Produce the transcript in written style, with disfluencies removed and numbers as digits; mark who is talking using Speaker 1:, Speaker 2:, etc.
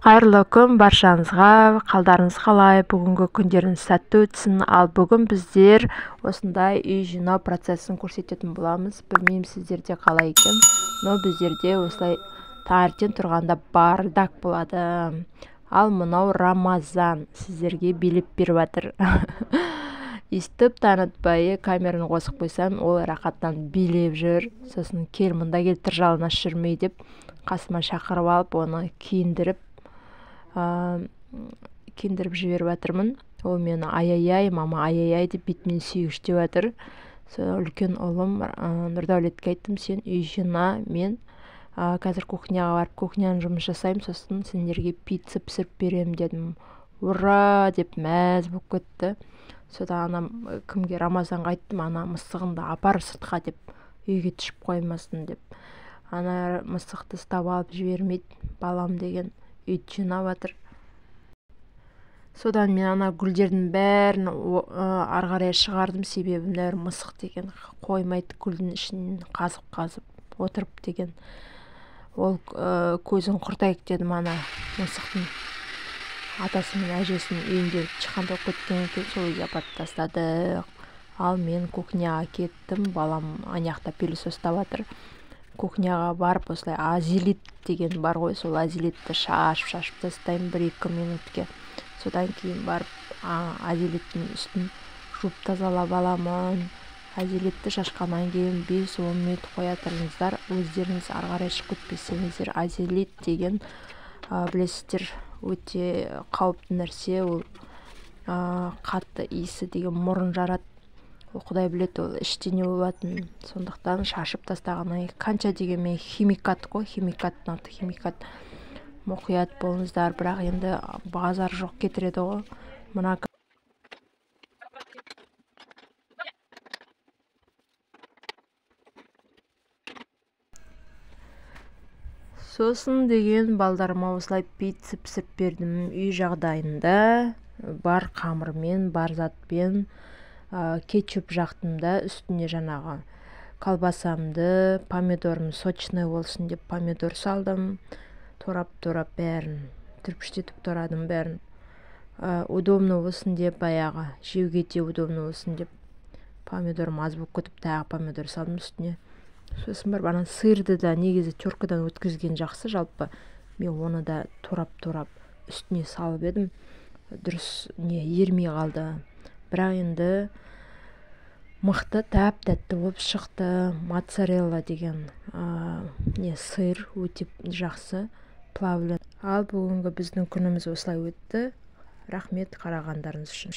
Speaker 1: Қайырлы күн баршаңызға, қалдарыңыз қалай, бүгінгі күндеріңіз сәтті өтсін. Ал бүгін біздер осындай үй жинау процесін көрсететін боламыз. Білмеймін сіздерде қалай екен, но біздерде осылай таңертең тұрғанда бардак болады. Ал мынау Рамазан сіздерге билеп беріп жатыр. Естіп танытпай камераны қосып қойсам, ол рақаттан билеп жүр. Сосын кел мұнда кел тыржалына жүрмей деп қасыма шақырып алып, оны киіндіріп жіберіп жатырмын. Ол мені ай-яй-яй, мама ай-яй-яй деп бетімнен сүйгіштеп жатыр. Сол үлкен ұлым Нұрдәулетке айттым, сен үй жина, мен қазір кухняға барып кухняның жұмыс жасаймын, сосын сендерге пицца пісіріп беремін дедім. Ура деп мәз болып кетті. Содан анам кімге, Рамазанға айттым, ана мысығыңды апар сыртқа деп, үйге түсіп қоймасын деп. Ана мысықты ұстап алып жібермейді, балам деген үйді жинап жатыр. Содан мен ана гүлдердің бәрін ары қарай шығардым, себебі мына мысық деген қоймайды, гүлдің ішін қазып отырып деген. Ол көзін құртайық дедім, ана мысықтың атасы мен әжесінің үйінде шыққанда кеткен екен, сол үйге апарып тастадық. Ал мен кухняға кеттім, балам аяқта пылесос ұстап жатыр. Кухняға барып, осылай азелит деген бар ғой, сол азелитті шашып тастаймын 1-2 минутке. Содан кейін барып азелиттің үстін жуып тазалап аламын. Азелитті шашқаннан кейін 5-10 минут қоя тұрыңыздар. Өздеріңіз ары қарай шығып кетпесеңіздер, азелит деген білесіздер, өте қауіпті нәрсе. Ол қатты иісі деген мұрын жарады. Ол құдай біледі, ол іште не болатынын. Сондықтан шашып тастағаннан кейін қанша дегенмен химикат қой, химикат мұқият болыңыздар. Бірақ енді базар жоқ кетіреді ғой. Мына сосын деген балдарыма осылай пицца пісіріп бердім. Үй жағдайында бар қамырмен, бар затпен кетчуп жақтым да, үстіне жаңағы колбасамды, помидорым сочный болсын деп помидор салдым. Турап бәрін түрпіштетіп турадым бәрін. Удобно болсын деп, баяғы жеуге де удобно болсын деп помидорым аз болып кетіп, тағы помидор салдым үстіне. Сосын бар, ана сырды да негізі теркадан өткізген жақсы, жалпы мен оны да турап үстіне салып едім. Дұрыс ермей қалды. Бірақ енді мықты, тәп-тәтті болып шықты. Моцарелла деген сыр өте жақсы, плавлен. Ал бүгінгі біздің күніміз осылай өтті. Рахмет қарағандарыңыз үшін.